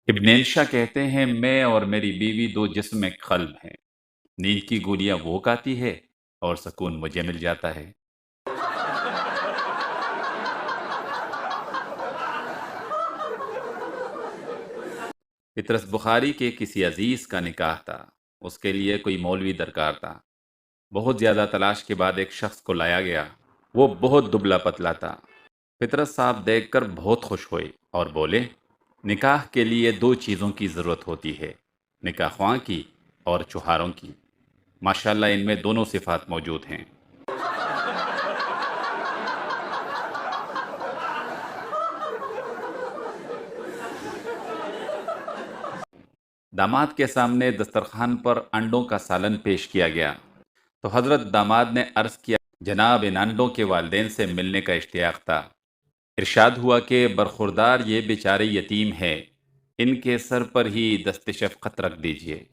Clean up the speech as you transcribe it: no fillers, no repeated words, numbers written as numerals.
ابن انشا کہتے ہیں میں اور میری بیوی دو جسم ایک قلب ہیں، نیند کی گولیاں وہ کھاتی ہے اور سکون مجھے مل جاتا ہے۔ پطرس بخاری کے کسی عزیز کا نکاح تھا، اس کے لیے کوئی مولوی درکار تھا۔ بہت زیادہ تلاش کے بعد ایک شخص کو لایا گیا، وہ بہت دبلا پتلا تھا۔ پطرس صاحب دیکھ کر بہت خوش ہوئے اور بولے، نکاح کے لیے دو چیزوں کی ضرورت ہوتی ہے، نکاح خواں کی اور چوہاروں کی۔ ماشاءاللہ ان میں دونوں صفات موجود ہیں۔ داماد کے سامنے دسترخوان پر انڈوں کا سالن پیش کیا گیا تو حضرت داماد نے عرض کیا، جناب ان انڈوں کے والدین سے ملنے کا اشتیاق تھا۔ ارشاد ہوا کہ برخوردار یہ بیچارے یتیم ہے، ان کے سر پر ہی دست شفقت رکھ دیجئے۔